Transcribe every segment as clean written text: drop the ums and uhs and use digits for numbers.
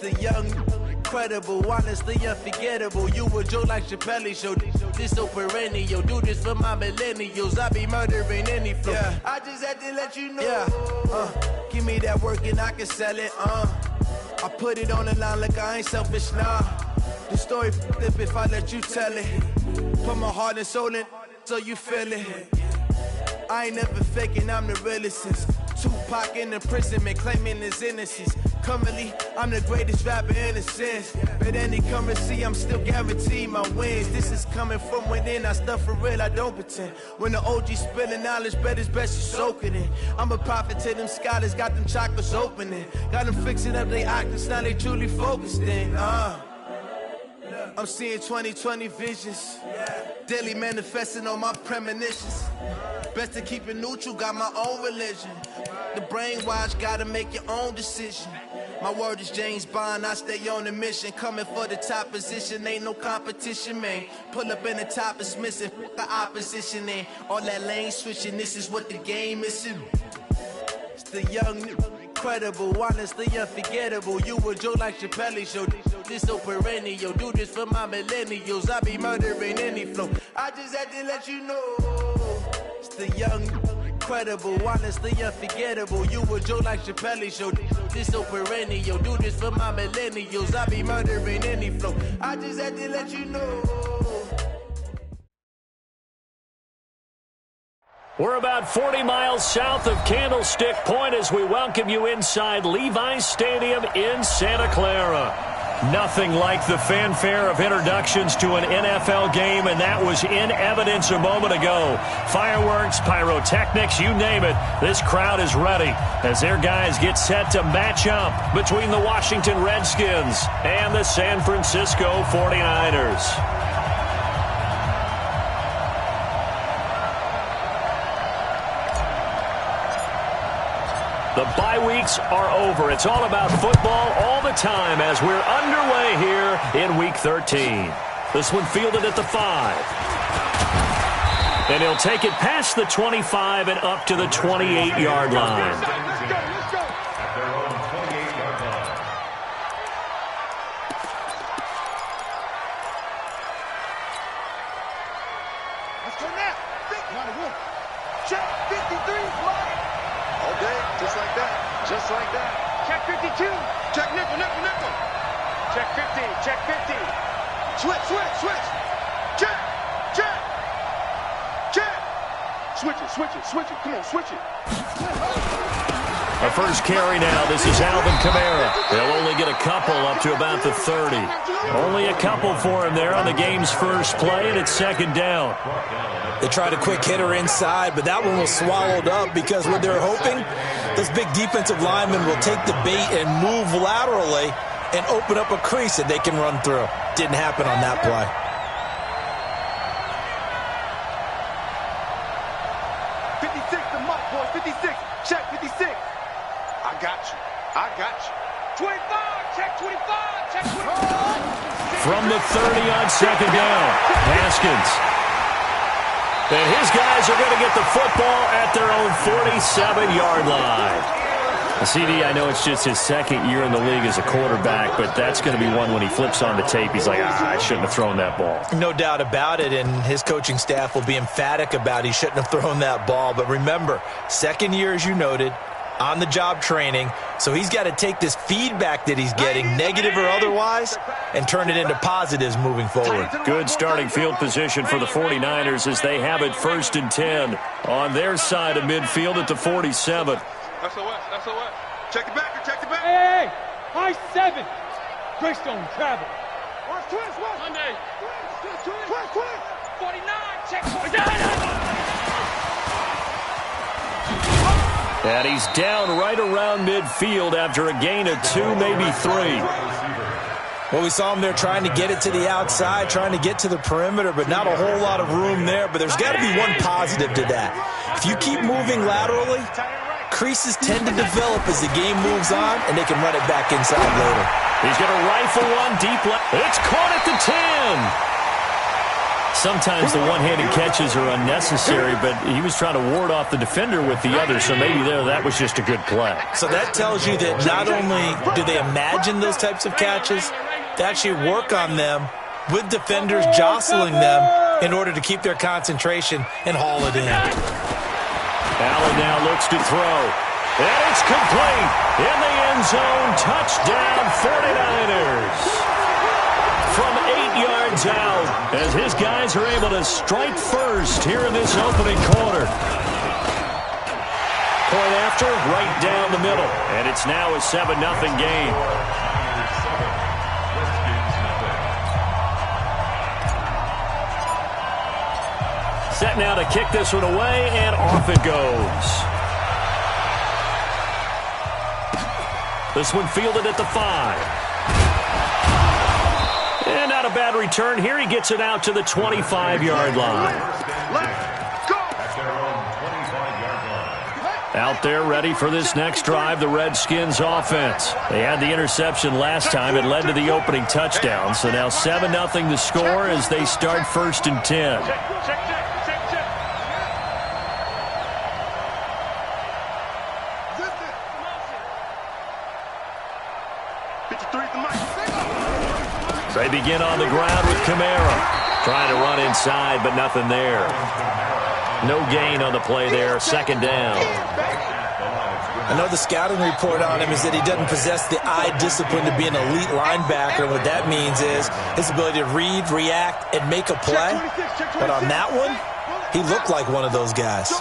the young, incredible, honestly unforgettable. You a joke like Chappelle Show. This so perennial. Do this for my millennials. I be murdering any flow. Yeah. I just had to let you know. Yeah. Give me that work and I can sell it. I put it on the line like I ain't selfish, nah. The story flip if I let you tell it. Put my heart and soul in so you feel it. I ain't never faking, I'm the realest since Tupac in imprisonment, claiming his innocence. Currently, I'm the greatest rapper in a sense. But any currency, I'm still guaranteed my wins. This is coming from within, I stuff for real, I don't pretend. When the OG spilling knowledge, bet it's best you soak it in. I'm a prophet to them scholars, got them chakras opening. Got them fixing up they octaves, now they truly focused in. I'm seeing 2020 visions. Daily manifesting on my premonitions. Best to keep it neutral, got my own religion. The brainwash, gotta make your own decision. My word is James Bond, I stay on the mission. Coming for the top position, ain't no competition, man. Pull up in the top, it's missing, the opposition, and all that lane switching, this is what the game is. It's the young, incredible, honestly unforgettable. You a joke like Chappelle Show. This so perennial. Do this for my millennials. I be murdering any flow. I just had to let you know. It's the young, incredible, honestly unforgettable. You a joke like Chappelle Show. This so perennial. Do this for my millennials. I be murdering any flow. I just had to let you know. We're about 40 miles south of Candlestick Point as we welcome you inside Levi's Stadium in Santa Clara. Nothing like the fanfare of introductions to an NFL game, and that was in evidence a moment ago. Fireworks, pyrotechnics, you name it. This crowd is ready as their guys get set to match up between the Washington Redskins and the San Francisco 49ers. The bye weeks are over. It's all about football all the time as we're underway here in Week 13. This one fielded at the 5. And he'll take it past the 25 and up to the 28-yard line. Let's go now. Check 53, Mike. All day, just like that. Just like that. Check 52. Check nickel, nickel, nickel. Check 50. Check 50. Switch, switch, switch. Check. Check. Check. Switch it, switch it, switch it. Come on, switch it. A first carry now. This is Alvin Kamara. They'll only get a couple up to about the 30. Only a couple for him there on the game's first play, and it's second down. They tried a quick hitter inside, but that one was swallowed up because what they're hoping, this big defensive lineman will take the bait and move laterally and open up a crease that they can run through. Didn't happen on that play. The mark, boys. 56. Check 56. I got you. I got you. 25. Check 25. Check 25. From the 30 on second down, Haskins. And his guys are going to get the football at their own 47-yard line. CD, I know it's just his second year in the league as a quarterback, but that's going to be one when he flips on the tape. He's like, I shouldn't have thrown that ball. No doubt about it, and his coaching staff will be emphatic about he shouldn't have thrown that ball. But remember, second year, as you noted, on-the-job training, so he's got to take this feedback that he's getting, negative or otherwise, and turn it into positives moving forward. Good starting field position for the 49ers as they have it 1st and 10 on their side of midfield at the 47. SOS. Check the back. Check the back. Hey, high 7. Greystone travel. Watch twins. Monday. Twins. 49. Check 49. And he's down right around midfield after a gain of 2, maybe 3. Well, we saw him there trying to get it to the outside, trying to get to the perimeter, but not a whole lot of room there. But there's got to be one positive to that. If you keep moving laterally, creases tend to develop as the game moves on, and they can run it back inside later. He's going to rifle one deep left. It's caught at the 10. Sometimes the one-handed catches are unnecessary, but he was trying to ward off the defender with the other, so maybe that was just a good play. So that tells you that not only do they imagine those types of catches, they actually work on them with defenders jostling them in order to keep their concentration and haul it in. Allen now looks to throw. And it's complete. In the end zone, touchdown 49ers. From 8 yards out, as his guys are able to strike first here in this opening quarter. Point after, right down the middle. And it's now a 7-0 game. Set now to kick this one away, and off it goes. This one fielded at the 5. And not a bad return here. He gets it out to the 25-yard line. Out there ready for this next drive, the Redskins offense. They had the interception last time. It led to the opening touchdown. So now 7-0 the score as they start 1st and 10. They begin on the ground with Kamara. Trying to run inside, but nothing there. No gain on the play there. 2nd down. I know the scouting report on him is that he doesn't possess the eye discipline to be an elite linebacker. What that means is his ability to read, react, and make a play. But on that one, he looked like one of those guys.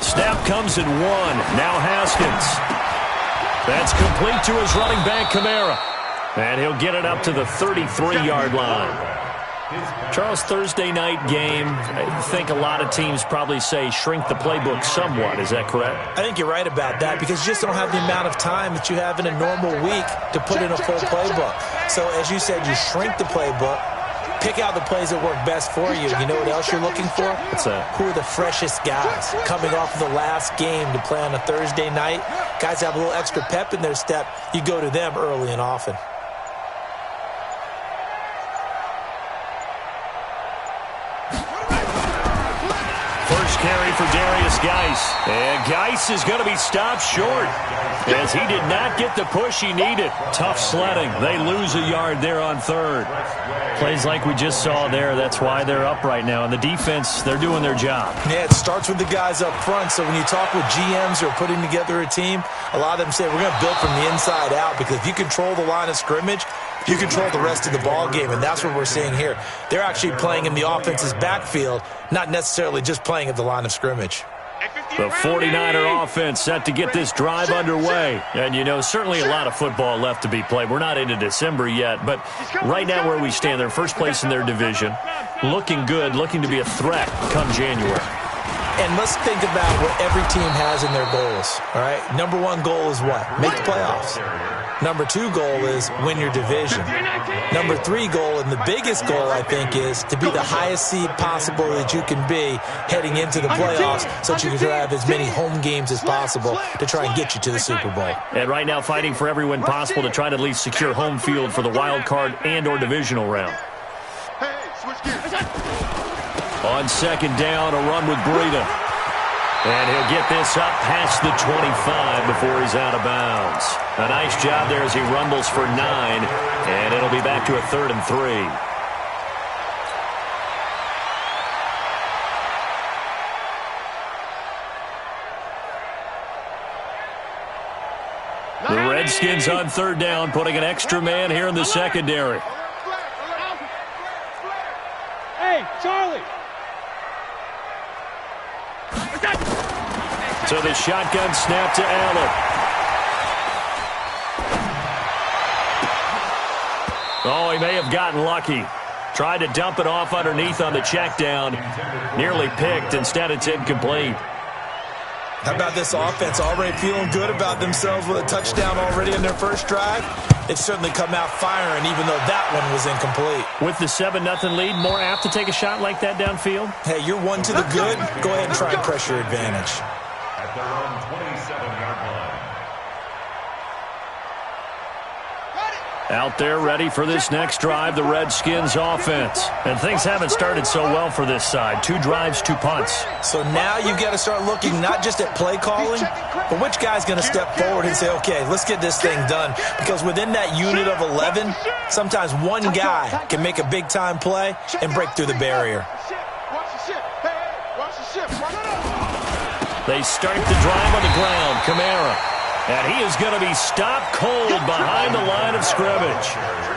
Snap comes in 1. Now Haskins. That's complete to his running back, Kamara. And he'll get it up to the 33-yard line. Charles, Thursday night game, I think a lot of teams probably say shrink the playbook somewhat. Is that correct? I think you're right about that because you just don't have the amount of time that you have in a normal week to put in a full playbook. So as you said, you shrink the playbook, pick out the plays that work best for you. You know what else you're looking for? What's that? Who are the freshest guys coming off of the last game to play on a Thursday night? Guys have a little extra pep in their step. You go to them early and often. Carry for Darius Geis. And Geis is going to be stopped short as he did not get the push he needed. Tough sledding. They lose a yard there on 3rd. Plays like we just saw there. That's why they're up right now. And the defense, they're doing their job. Yeah, it starts with the guys up front. So when you talk with GMs who are putting together a team, a lot of them say we're going to build from the inside out because if you control the line of scrimmage, you control the rest of the ball game, and that's what we're seeing here. They're actually playing in the offense's backfield, not necessarily just playing at the line of scrimmage. The 49er offense set to get this drive underway. And, you know, certainly a lot of football left to be played. We're not into December yet, but right now where we stand, they're first place in their division. Looking good, looking to be a threat come January. And let's think about what every team has in their goals, all right? Number 1 goal is what? Make the playoffs. Number 2 goal is win your division. Number 3 goal, and the biggest goal, I think, is to be the highest seed possible that you can be heading into the playoffs so that you can have as many home games as possible to try and get you to the Super Bowl. And right now fighting for every win possible to try to at least secure home field for the wild card and or divisional round. On 2nd down, a run with Breida. And he'll get this up past the 25 before he's out of bounds. A nice job there as he rumbles for 9, and it'll be back to a 3rd and 3. The Redskins on 3rd down, putting an extra man here in the secondary. Hey, Charlie! So the shotgun snap to Allen. Oh, he may have gotten lucky. Tried to dump it off underneath on the check down. Nearly picked. Instead, it's incomplete. How about this offense already feeling good about themselves with a touchdown already in their first drive? It's certainly come out firing, even though that one was incomplete. With the 7-0 lead, more apt to take a shot like that downfield? Hey, you're one to the good. Go ahead and try and press your advantage. At their own 27-yard line. Out there ready for this next drive, the Redskins offense. And things haven't started so well for this side. 2 drives, 2 punts. So now you've got to start looking not just at play calling, but which guy's going to step forward and say, okay, let's get this thing done. Because within that unit of 11, sometimes one guy can make a big-time play and break through the barrier. They start the drive on the ground. Kamara. And he is going to be stopped cold behind the line of scrimmage.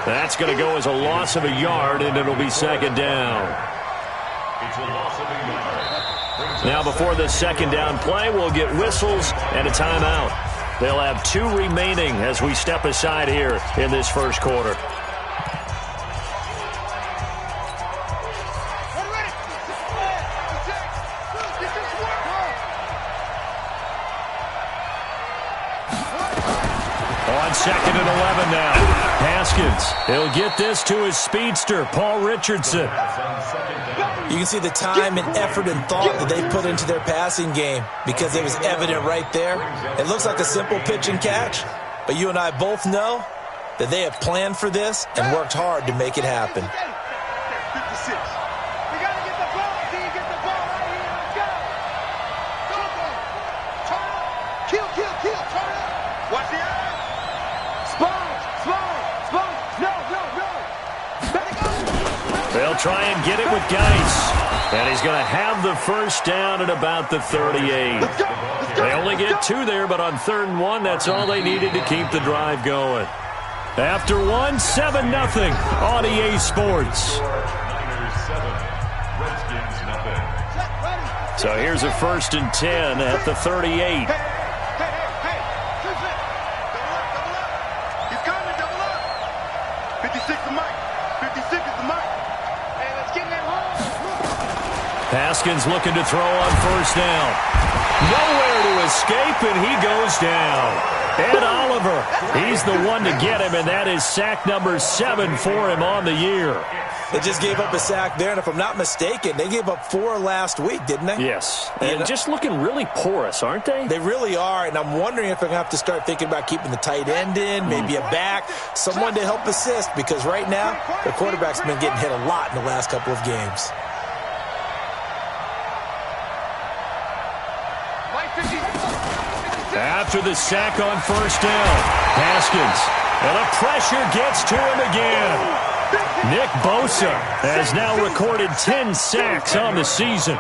That's going to go as a loss of a yard, and it'll be second down. It's a loss of a yard. Now before the second down play, we'll get whistles and a timeout. They'll have 2 remaining as we step aside here in this first quarter. Second and 11 now. Haskins. He'll get this to his speedster, Paul Richardson. You can see the time and effort and thought that they put into their passing game because it was evident right there. It looks like a simple pitch and catch, but you and I both know that they have planned for this and worked hard to make it happen. 56. We got to get the ball. Do you get the ball right here? Let's go. Go, go. Turn up. Kill, kill, kill. Turn up. Watch the eye. They'll try and get it with Geis. And he's going to have the first down at about the 38. They only get 2 there, but on 3rd and 1, that's all they needed to keep the drive going. After 1, 7-0 on EA Sports. So here's a 1st and 10 at the 38. Haskins looking to throw on 1st down. Nowhere to escape, and he goes down. Ed Oliver, he's the one to get him, and that is sack number 7 for him on the year. They just gave up a sack there, and if I'm not mistaken, they gave up 4 last week, didn't they? Yes, and just looking really porous, aren't they? They really are, and I'm wondering if they're going to have to start thinking about keeping the tight end in, maybe a back, someone to help assist, because right now, their quarterback's been getting hit a lot in the last couple of games. After the sack on 1st down, Haskins, and the pressure gets to him again. Nick Bosa has now recorded 10 sacks on the season.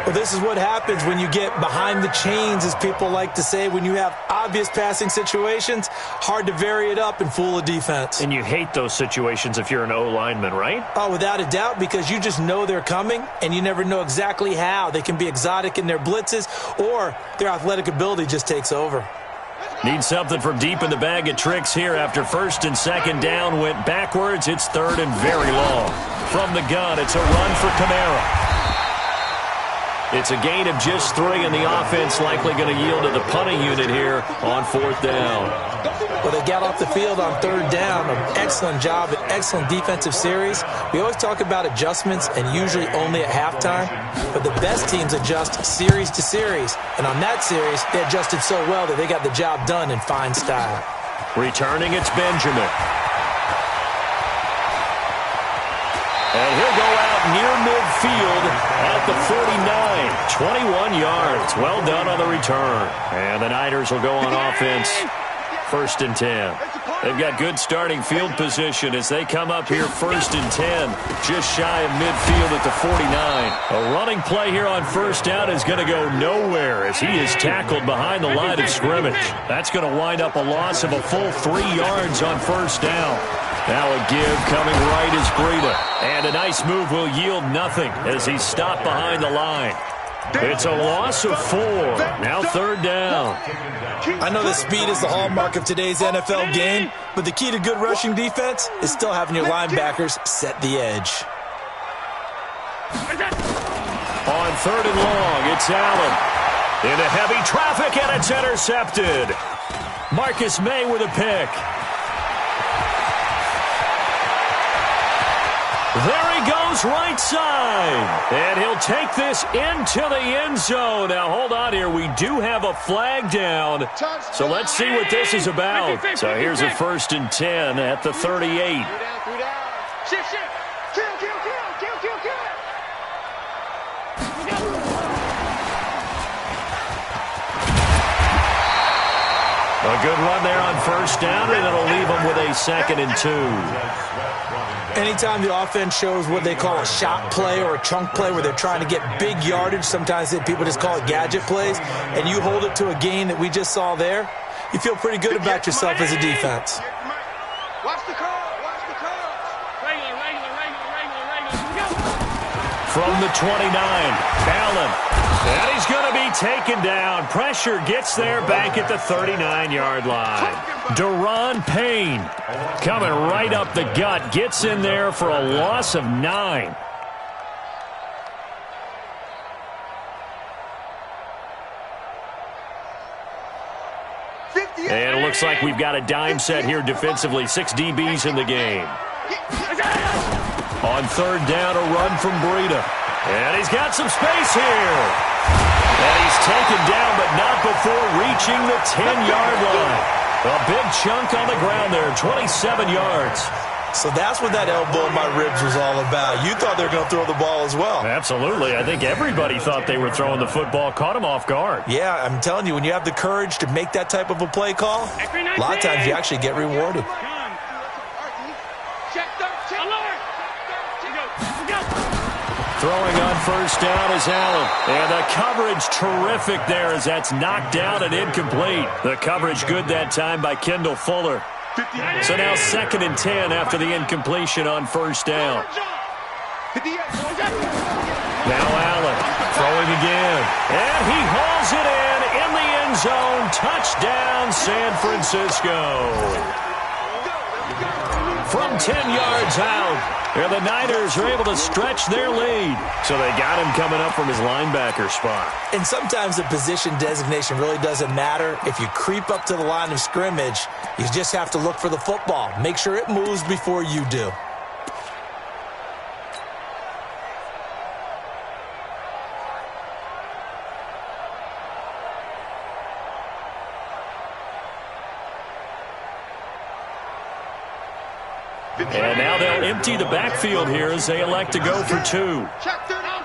Well, this is what happens when you get behind the chains, as people like to say. When you have obvious passing situations, hard to vary it up and fool a defense. And you hate those situations if you're an O-lineman, right? Oh, without a doubt, because you just know they're coming, and you never know exactly how. They can be exotic in their blitzes, or their athletic ability just takes over. Need something from deep in the bag of tricks here after 1st and 2nd down went backwards. It's 3rd and very long. From the gun, it's a run for Kamara. It's a gain of just 3, and the offense likely going to yield to the punting unit here on 4th down. Well, they got off the field on 3rd down. An excellent job, an excellent defensive series. We always talk about adjustments, and usually only at halftime. But the best teams adjust series to series. And on that series, they adjusted so well that they got the job done in fine style. Returning, it's Benjamin. And he'll go out near midfield at the 49. 21 yards. Well done on the return. And the Niners will go on offense. 1st and 10. They've got good starting field position as they come up here 1st and 10. Just shy of midfield at the 49. A running play here on 1st down is going to go nowhere as he is tackled behind the line of scrimmage. That's going to wind up a loss of a full 3 yards on 1st down. Now a give coming right is Breida. And a nice move will yield nothing as he's stopped behind the line. It's a loss of 4. Now 3rd down. I know that speed is the hallmark of today's NFL game, but the key to good rushing defense is still having your linebackers set the edge. On 3rd and long, it's Allen. Into heavy traffic, and it's intercepted. Marcus May with a pick. There he goes right side. And he'll take this into the end zone. Now, hold on here. We do have a flag down. So let's see what this is about. So here's a 1st and 10 at the 38. 3 down. Shift. Kill. A good run there on 1st down, and it'll leave them with a 2nd and 2. Anytime the offense shows what they call a shot play or a chunk play where they're trying to get big yardage, sometimes people just call it gadget plays, and you hold it to a gain that we just saw there, you feel pretty good about yourself as a defense. Watch the curl. Regular. From the 29, Allen. And he's going to be taken down. Pressure gets there back at the 39-yard line. Deron Payne coming right up the gut. Gets in there for a loss of 9. And it looks like we've got a dime set here defensively. 6 DBs in the game. On 3rd down, a run from Breida. And he's got some space here. And he's taken down, but not before reaching the 10-yard line. A big chunk on the ground there, 27 yards. So that's what that elbow in my ribs was all about. You thought they were going to throw the ball as well. Absolutely. I think everybody thought they were throwing the football, caught him off guard. Yeah, I'm telling you, when you have the courage to make that type of a play call, a lot of times you actually get rewarded. Throwing on 1st down is Allen. And the coverage terrific there as that's knocked down and incomplete. The coverage good that time by Kendall Fuller. So now 2nd and 10 after the incompletion on 1st down. Now Allen throwing again. And he hauls it in the end zone. Touchdown, San Francisco. From 10 yards out. And the Niners are able to stretch their lead. So they got him coming up from his linebacker spot. And sometimes the position designation really doesn't matter. If you creep up to the line of scrimmage, you just have to look for the football. Make sure it moves before you do. And now they'll empty the backfield here as they elect to go for 2. Check 31.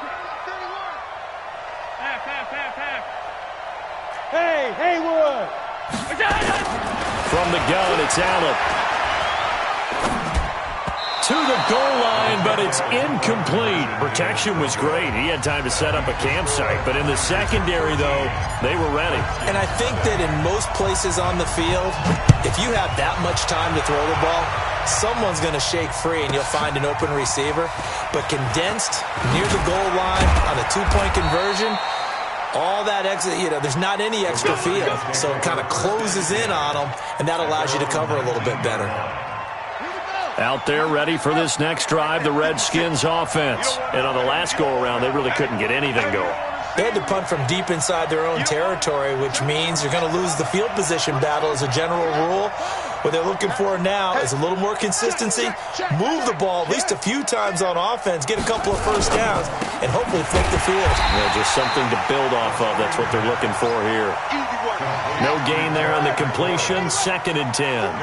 Hey, Haywood! From the gun, it's Allen. To the goal line, but it's incomplete. Protection was great. He had time to set up a campsite. But in the secondary, though, they were ready. And I think that in most places on the field, if you have that much time to throw the ball, someone's going to shake free and you'll find an open receiver. But condensed near the goal line on a 2-point conversion, all that extra, there's not any extra field. So it kind of closes in on them, and that allows you to cover a little bit better. Out there ready for this next drive, the Redskins offense. And on the last go-around, they really couldn't get anything going. They had to punt from deep inside their own territory, which means you're going to lose the field position battle as a general rule. What they're looking for now is a little more consistency, move the ball at least a few times on offense, get a couple of 1st downs, and hopefully flip the field. Yeah, just something to build off of. That's what they're looking for here. No gain there on the completion, 2nd and 10.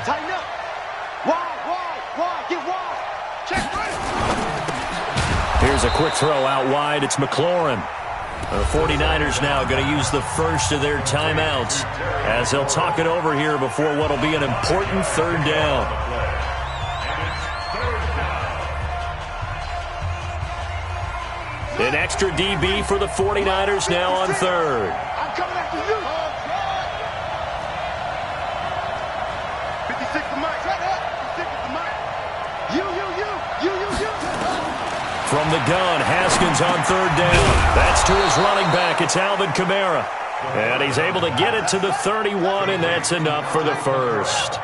Tighten up. Wide. Get wide. Check right. Here's a quick throw out wide. It's McLaurin. The 49ers now going to use the first of their timeouts as they'll talk it over here before what will be an important 3rd down. An extra DB for the 49ers now on 3rd. I'm coming after you. 56 to Mike. 56 to Mike. You. From the gun, Haskins on 3rd down. That's to his running back. It's Alvin Kamara. And he's able to get it to the 31, and that's enough for the first.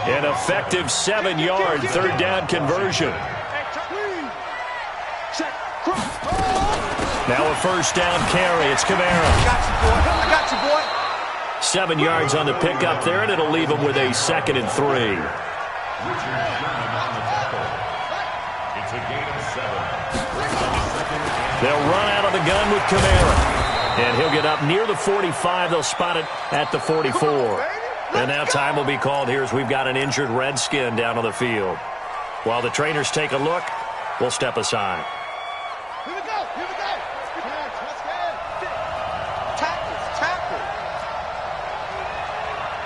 An effective 7-yard 3rd down conversion. Now a 1st down carry. It's Kamara. I got you, boy. 7 yards on the pickup there, and it'll leave them with a 2nd and 3. It's a gain of 7. They'll run out of the gun with Kamara. And he'll get up near the 45. They'll spot it at the 44. And now time will be called here as we've got an injured Redskin down on the field. While the trainers take a look, we'll step aside. Here we go. Here we go. Let's go. Tackles.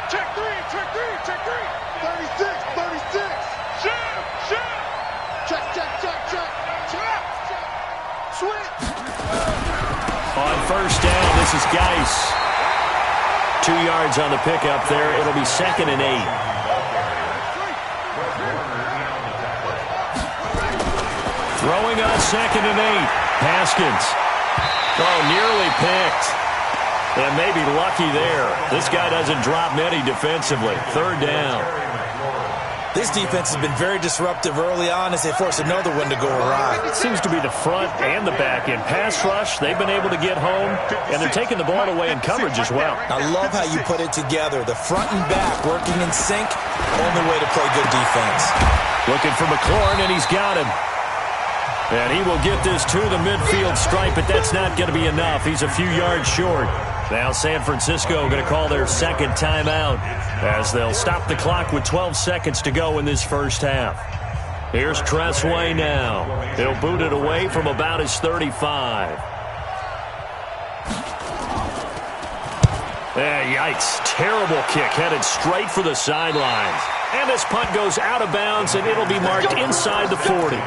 Check 3. 36. Shoot. Check. Switch. On first down, this is Geis. 2 yards on the pickup there. It'll be 2nd and 8. Throwing on 2nd and 8. Haskins. Oh, nearly picked. And maybe lucky there. This guy doesn't drop many defensively. 3rd down. This defense has been very disruptive early on as they force another one to go awry. It seems to be the front and the back end. Pass rush, they've been able to get home, and they're taking the ball away in coverage as well. I love how you put it together. The front and back working in sync, only way to play good defense. Looking for McLaurin, and he's got him. And he will get this to the midfield stripe, but that's not going to be enough. He's a few yards short. Now San Francisco going to call their 2nd timeout as they'll stop the clock with 12 seconds to go in this first half. Here's Tressway now. He'll boot it away from about his 35. Yikes. Terrible kick headed straight for the sidelines. And this punt goes out of bounds, and it'll be marked inside the 40.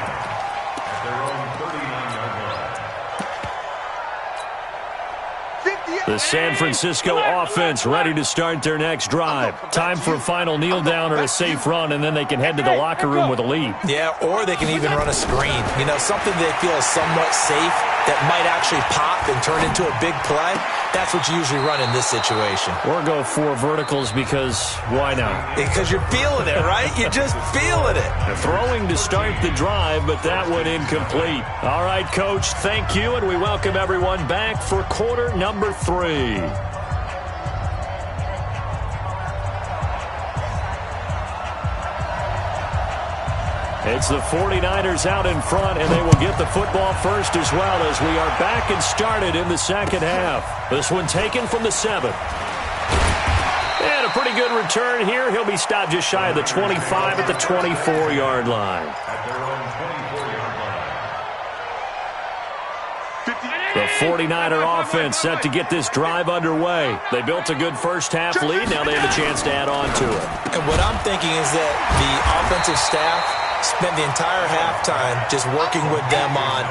The San Francisco offense ready to start their next drive. Time for a final kneel down or a safe run, and then they can head to the locker room with a lead. Yeah, or they can even run a screen. You know, something they feel is somewhat safe that might actually pop and turn into a big play. That's what you usually run in this situation. Or go 4 verticals because why not? Because you're feeling it, right? You're just feeling it. Throwing to start the drive, but that one incomplete. All right, Coach, thank you, and we welcome everyone back for quarter number 3. It's the 49ers out in front, and they will get the football first as well as we are back and started in the second half. This one taken from the 7. And a pretty good return here. He'll be stopped just shy of the 25 at the 24-yard line. The 49er offense set to get this drive underway. They built a good first half lead. Now they have a chance to add on to it. And what I'm thinking is that the offensive staff spent the entire halftime just working with them on,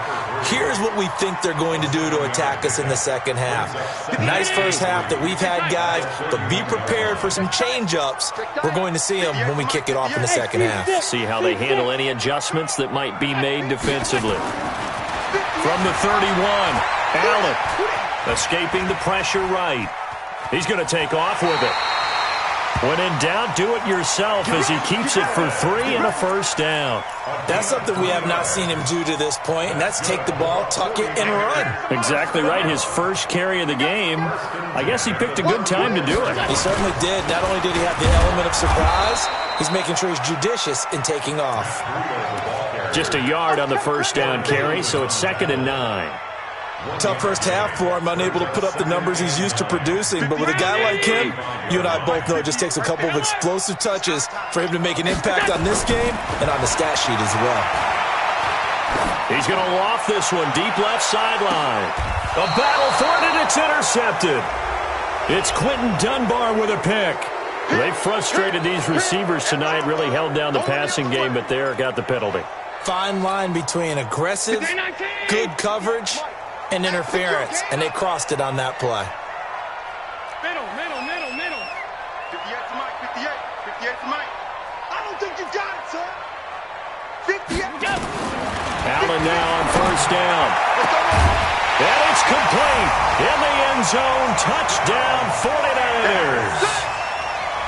here's what we think they're going to do to attack us in the second half. Nice first half that we've had, guys, but be prepared for some change-ups. We're going to see them when we kick it off in the second half. See how they handle any adjustments that might be made defensively. From the 31, Allen escaping the pressure right. He's going to take off with it. When in doubt, do it yourself as he keeps it for 3 and a first down. That's something we have not seen him do to this point, and that's take the ball, tuck it, and run. Exactly right. His first carry of the game. I guess he picked a good time to do it. He certainly did. Not only did he have the element of surprise, he's making sure he's judicious in taking off. Just a yard on the first down carry, so it's 2nd and 9. Tough first half for him, unable to put up the numbers he's used to producing. But with a guy like him, you and I both know it just takes a couple of explosive touches for him to make an impact on this game and on the stat sheet as well. He's going to loft this one deep left sideline. A battle for it, and it's intercepted. It's Quentin Dunbar with a pick. They frustrated these receivers tonight, really held down the passing game, but there got the penalty. Fine line between aggressive, good coverage, and interference, and they crossed it on that play. Middle. 58 to Mike, 58 to Mike. I don't think you got it, sir. 58. Allen now on first down. And it's complete. In the end zone, touchdown 49ers.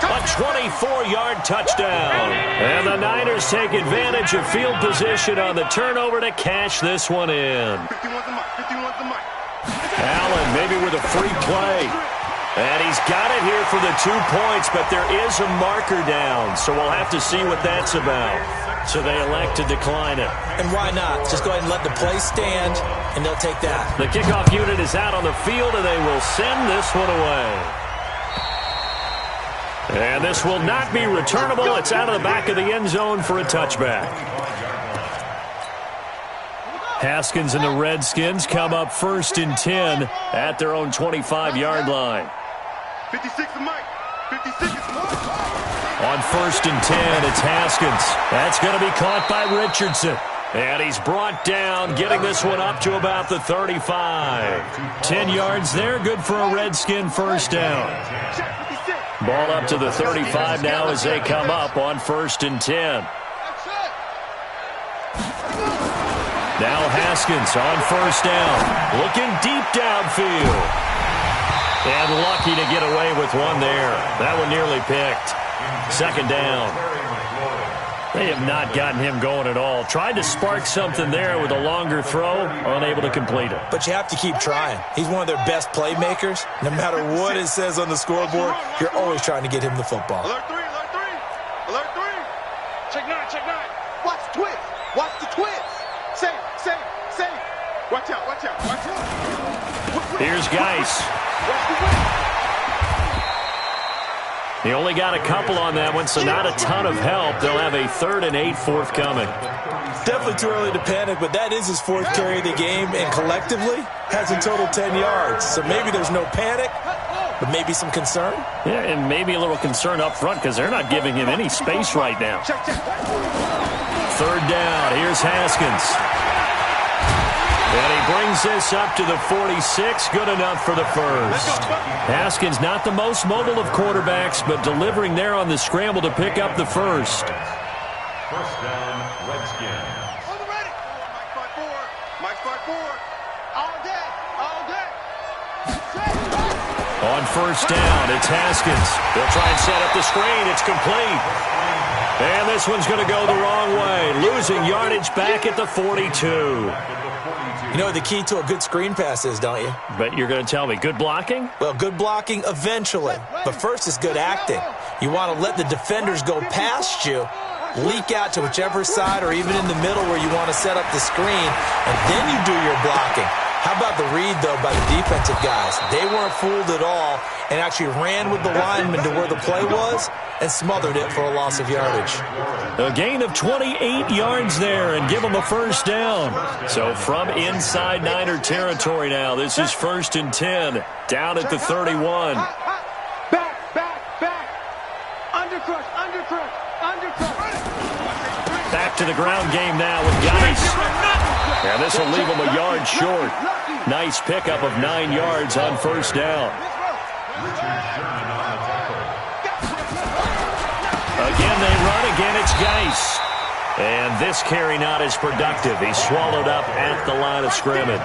A 24-yard touchdown. And the Niners take advantage of field position on the turnover to cash this one in. 51 to Mike. Allen maybe with a free play. And he's got it here for the 2 points, but there is a marker down, so we'll have to see what that's about. So they elect to decline it. And why not? Just go ahead and let the play stand, and they'll take that. The kickoff unit is out on the field, and they will send this one away. And this will not be returnable. It's out of the back of the end zone for a touchback. Haskins and the Redskins come up 1st and 10 at their own 25-yard line. 56 is Mike. 56 is Mike. On 1st and 10, it's Haskins. That's going to be caught by Richardson. And he's brought down, getting this one up to about the 35. 10 yards there, good for a Redskin first down. Ball up to the 35 now as they come up on 1st and 10. Now Haskins on 1st down, looking deep downfield. And lucky to get away with one there. That one nearly picked. 2nd down. They have not gotten him going at all. Tried to spark something there with a longer throw, unable to complete it. But you have to keep trying. He's one of their best playmakers. No matter what it says on the scoreboard, you're always trying to get him the football. Alert 3, alert 3. Alert 3. Check 9, check 9. Watch the twins. Watch the twins. Save. Watch out, watch out, watch out. Here's Geis. He only got a couple on that one, so not a ton of help. They'll have a 3rd and 8 forthcoming. Definitely too early to panic, but that is his 4th carry of the game, and collectively has a total 10 yards. So maybe there's no panic, but maybe some concern. Yeah, and maybe a little concern up front because they're not giving him any space right now. 3rd down. Here's Haskins. And he brings this up to the 46. Good enough for the first. Haskins not the most mobile of quarterbacks, but delivering there on the scramble to pick up the first. 1st down, Redskins. On the ready. Mike 5-4. All day. On 1st down, it's Haskins. They'll try and set up the screen. It's complete. And this one's going to go the wrong way. Losing yardage back at the 42. You know what the key to a good screen pass is, don't you? But you're going to tell me, good blocking? Well, good blocking eventually. But first is good acting. You want to let the defenders go past you, leak out to whichever side or even in the middle where you want to set up the screen, and then you do your blocking. How about the read, though, by the defensive guys? They weren't fooled at all and actually ran with the lineman to where the play was and smothered it for a loss of yardage. A gain of 28 yards there and give them a 1st down. So from inside Niner territory now, this is 1st and 10, down at the 31. Back. Undercrush. Back to the ground game now with Geis. And this will leave them a yard short. Nice pickup of 9 yards on 1st down. Again, they run. Again, it's Geis. And this carry not as productive. He's swallowed up at the line of scrimmage.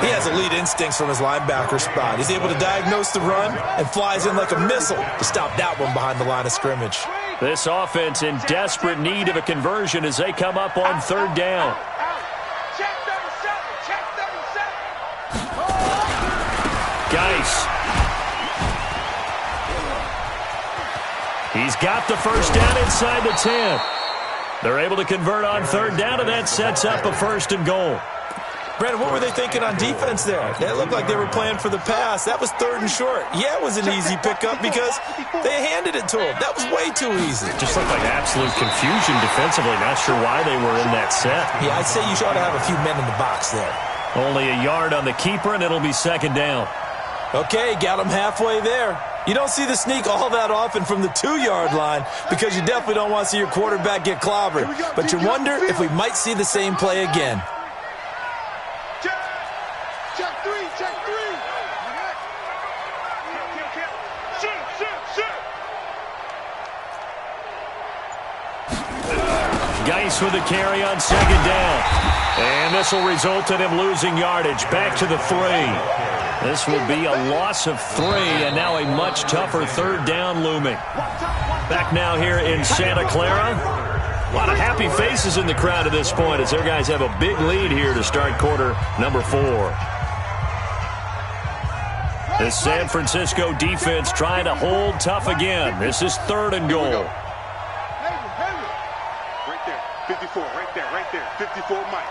He has elite instincts from his linebacker spot. He's able to diagnose the run and flies in like a missile to stop that one behind the line of scrimmage. This offense in desperate need of a conversion as they come up on 3rd down. Check 37. Geis. He's got the 1st down inside the 10. They're able to convert on 3rd down, and that sets up a 1st and goal. Brandon, what were they thinking on defense there? That looked like they were playing for the pass. That was 3rd and short. Yeah, it was an easy pickup because they handed it to him. That was way too easy. Just looked like absolute confusion defensively. Not sure why they were in that set. Yeah, I'd say you ought to have a few men in the box there. Only a yard on the keeper, and it'll be 2nd down. Okay, got him halfway there. You don't see the sneak all that often from the 2-yard line because you definitely don't want to see your quarterback get clobbered. But you wonder if we might see the same play again. Check 3. Geis with a carry on 2nd down. And this will result in him losing yardage. Back to the 3. This will be a loss of 3, and now a much tougher 3rd down looming. Back now here in Santa Clara. A lot of happy faces in the crowd at this point as their guys have a big lead here to start quarter number 4. The San Francisco defense trying to hold tough again. This is 3rd and goal. Right there, 54, right there, 54, Mike.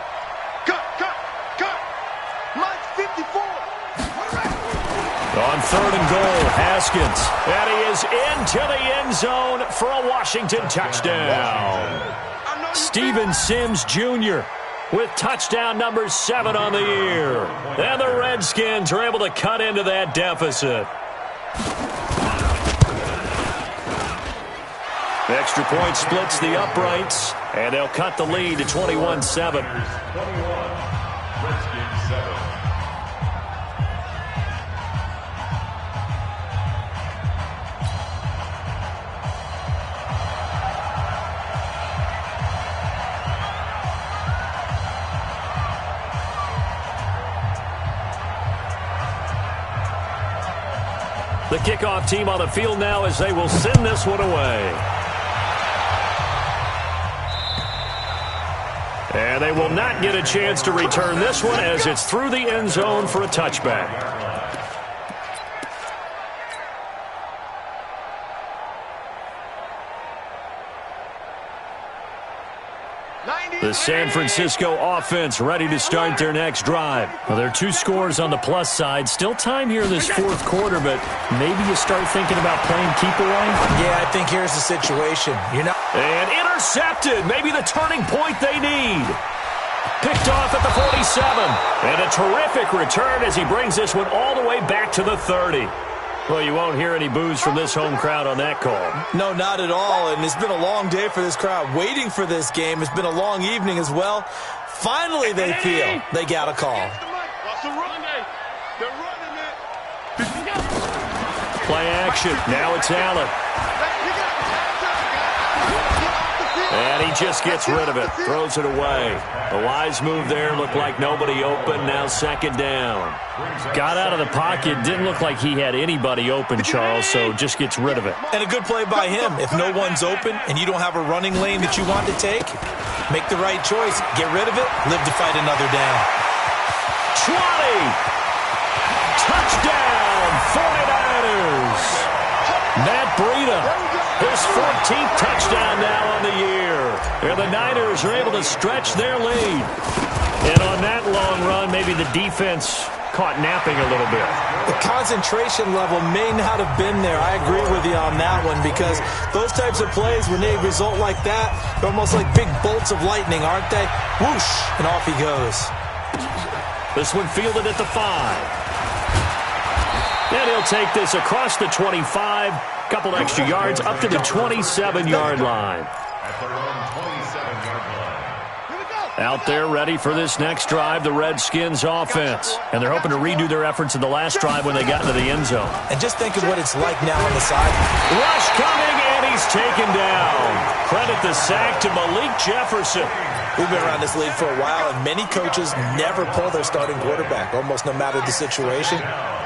Cut. Mike's 54. On 3rd and goal, Haskins. And he is into the end zone for a Washington touchdown. Steven Sims Jr. with touchdown number 7 on the year. And the Redskins are able to cut into that deficit. Extra point splits the uprights, and they'll cut the lead to 21-7. Redskins 7. The kickoff team on the field now as they will send this one away. And they will not get a chance to return this one as it's through the end zone for a touchback. The San Francisco offense ready to start their next drive. Well, there are 2 scores on the plus side. Still time here in this 4th quarter, but maybe you start thinking about playing keep away? Yeah, I think here's the situation. And intercepted. Maybe the turning point they need. Picked off at the 47. And a terrific return as he brings this one all the way back to the 30. Well, you won't hear any boos from this home crowd on that call. No, not at all, and it's been a long day for this crowd. Waiting for this game. It's been a long evening as well. Finally, they feel they got a call. Play action. Now it's Allen. And he just gets rid of it. Throws it away. A wise move there. Looked like nobody open. Now 2nd down. Got out of the pocket. Didn't look like he had anybody open, Charles, so just gets rid of it. And a good play by him. If no one's open and you don't have a running lane that you want to take, make the right choice. Get rid of it. Live to fight another down. 20. Touchdown, 49ers. Matt Breida, his 14th touchdown now on the year. And the Niners are able to stretch their lead. And on that long run, maybe the defense caught napping a little bit. The concentration level may not have been there. I agree with you on that one because those types of plays, when they result like that, they're almost like big bolts of lightning, aren't they? Whoosh, and off he goes. This one fielded at the 5. And he'll take this across the 25, couple extra yards up to the 27-yard line. At their own 27-yard line. Out there ready for this next drive, the Redskins offense. And they're hoping to redo their efforts in the last drive when they got into the end zone. And just think of what it's like now on the side. Rush coming, and he's taken down. Credit the sack to Malik Jefferson. We've been around this league for a while, and many coaches never pull their starting quarterback, almost no matter the situation.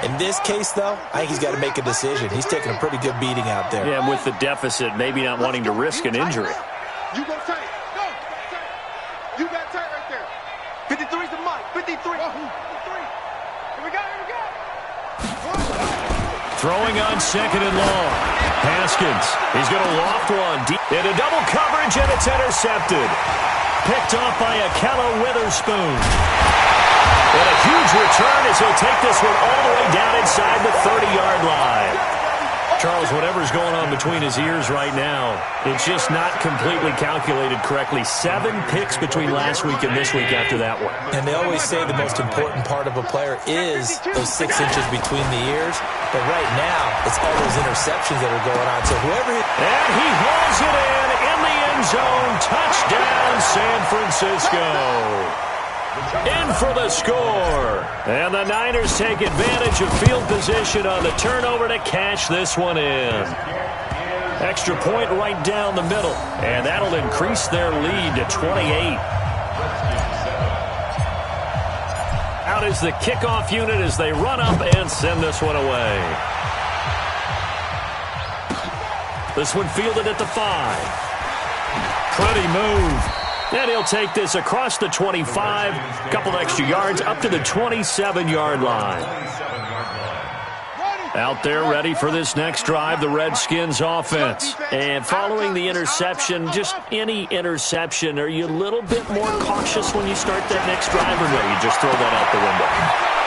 In this case, though, I think he's got to make a decision. He's taking a pretty good beating out there. Yeah, and with the deficit, maybe not wanting to risk an injury. You go tight. Go. You got tight right there. 53's the Mike. 53. 53. Here we go. Throwing on 2nd and long. Haskins. He's going to loft one deep into double coverage, and it's intercepted. Picked off by Akella Witherspoon. And a huge return as he'll take this one all the way down inside the 30-yard line. Charles, whatever's going on between his ears right now, it's just not completely calculated correctly. 7 picks between last week and this week after that one. And they always say the most important part of a player is those 6 inches between the ears. But right now, it's all those interceptions that are going on. So whoever and he hauls it in the end zone. Touchdown, San Francisco. In for the score. And the Niners take advantage of field position on the turnover to cash this one in. Extra point right down the middle. And that'll increase their lead to 28. Out is the kickoff unit as they run up and send this one away. This one fielded at the 5. Pretty move. And he'll take this across the 25, couple extra yards up to the 27-yard line. Out there ready for this next drive, the Redskins offense. And following the interception, just any interception, are you a little bit more cautious when you start that next drive, or no, you just throw that out the window?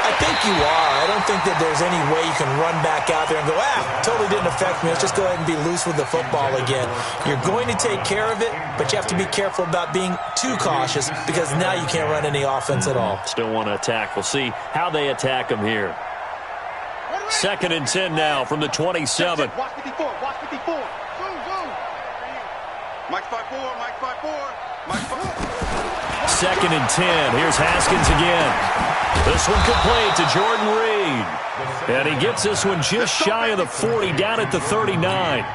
I think you are. I don't think that there's any way you can run back out there and go, totally didn't affect me. Let's just go ahead and be loose with the football again. You're going to take care of it, but you have to be careful about being too cautious because now you can't run any offense at all. Still want to attack. We'll see how they attack them here. 2nd and 10 now from the 27. Watch 54. Watch 54. Mike 5-4. Mike 5-4. Mike 5. 2nd and 10. Here's Haskins again. This one complete to Jordan Reed. And he gets this one just shy of the 40, down at the 39.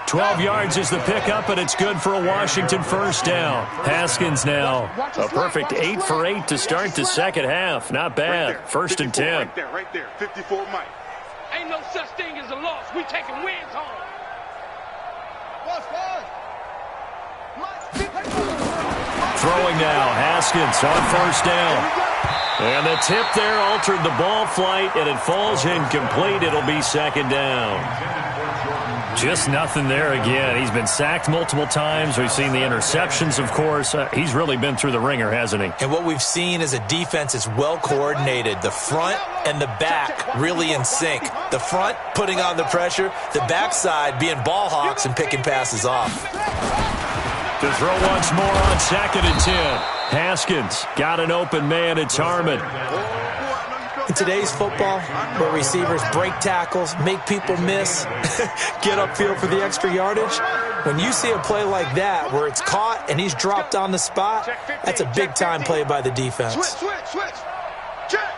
12 yards is the pickup, and it's good for a Washington first down. Haskins now a perfect 8 for 8 to start the second half. Not bad. 1st and 10. Right there. 54 Mike. Ain't no such thing as a loss. We taking wins home. Throwing now, Haskins on 1st down. And the tip there altered the ball flight, and it falls incomplete. It'll be 2nd down. Just nothing there again. He's been sacked multiple times. We've seen the interceptions, of course. He's really been through the ringer, hasn't he? And what we've seen is a defense is well coordinated. The front and the back really in sync. The front putting on the pressure. The backside being ball hawks and picking passes off. To throw once more on 2nd and 10. Haskins got an open man. It's Harmon. In today's football, where receivers break tackles, make people miss, get upfield for the extra yardage, when you see a play like that where it's caught and he's dropped on the spot, that's a big-time play by the defense. Switch. Check.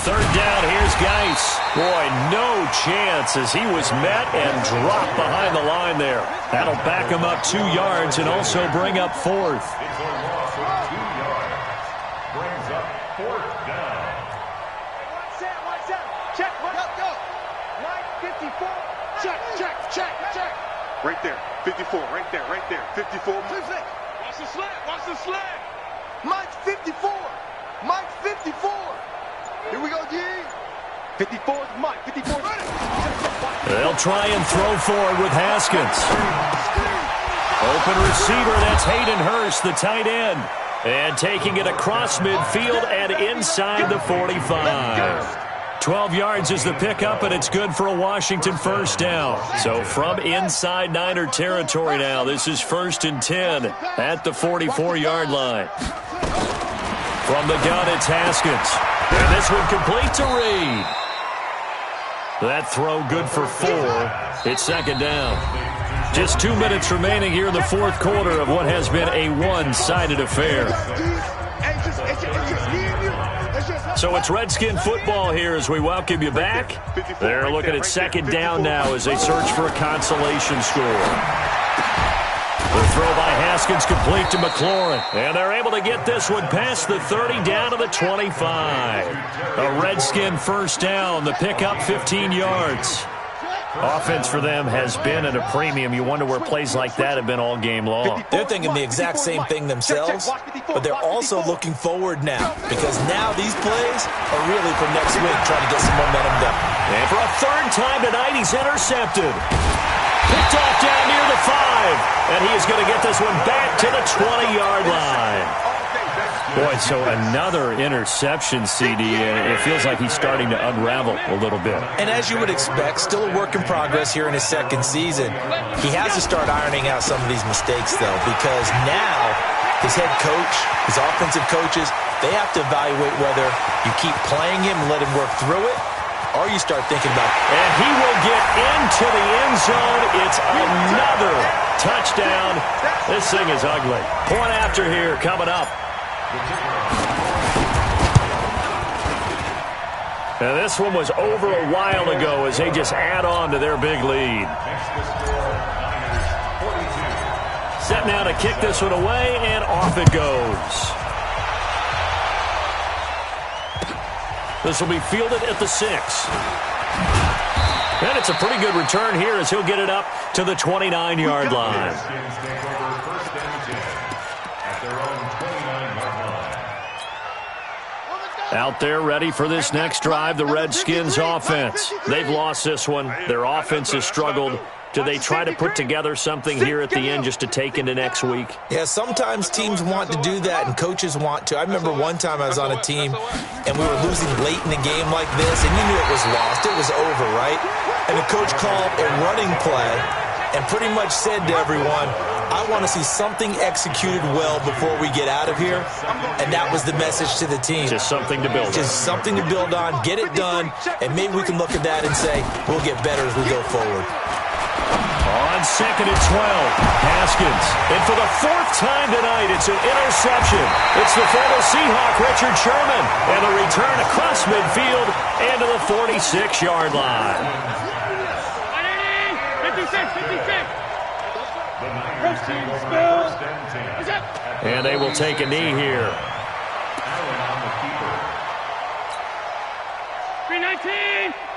3rd down, here's Geis. Boy, no chance as he was met and dropped behind the line there. That'll back him up 2 yards and also bring up 4th. It's a loss of 2 yards. Brings up 4th down. Watch out. Check. Go. Mike 54. Check. Right there. 54. Right there. 54. Watch the slant. Mike 54. Mike 54. Here we go, G. 54 is Mike. 54 is Mike. They'll try and throw forward with Haskins. Open receiver, that's Hayden Hurst, the tight end. And taking it across midfield and inside the 45. 12 yards is the pickup, and it's good for a Washington first down. So from inside Niner territory now, this is 1st and 10 at the 44-yard line. From the gun, it's Haskins. And this one complete to Reed. That throw good for 4. It's 2nd down. Just 2 minutes remaining here in the 4th quarter of what has been a one-sided affair. So it's Redskin football here as we welcome you back. They're looking at 2nd down now as they search for a consolation score. The throw by Haskins complete to McLaurin. And they're able to get this one past the 30 down to the 25. A Redskin first down. The pickup 15 yards. Offense for them has been at a premium. You wonder where plays like that have been all game long. They're thinking the exact same thing themselves, but they're also looking forward now because now these plays are really for next week, trying to get some momentum going. And for a 3rd time tonight, he's intercepted. Picked off down near the 5. And he is going to get this one back to the 20-yard line. Boy, so another interception, CD, and it feels like he's starting to unravel a little bit. And as you would expect, still a work in progress here in his 2nd season. He has to start ironing out some of these mistakes, though, because now his head coach, his offensive coaches, they have to evaluate whether you keep playing him and let him work through it, or you start thinking about it. And he will get into the end zone. It's another touchdown. This thing is ugly. Point after here coming up. Now this one was over a while ago as they just add on to their big lead. Set now to kick this one away, and off it goes. This will be fielded at the 6. And it's a pretty good return here as he'll get it up to the 29-yard line. Out there ready for this next drive, the Redskins offense. They've lost this one. Their offense has struggled. Do they try to put together something here at the end just to take into next week? Yeah, sometimes teams want to do that and coaches want to. I remember one time I was on a team and we were losing late in the game like this, and you knew it was lost. It was over, right? And the coach called a running play and pretty much said to everyone, I want to see something executed well before we get out of here. And that was the message to the team. Just something to build on. Just something to build on, get it done, and maybe we can look at that and say, we'll get better as we go forward. On 2nd and 12, Haskins. And for the 4th time tonight, it's an interception. It's the former Seahawk, Richard Sherman. And the return across midfield and to the 46-yard line. 56. And they will take a knee here. 319.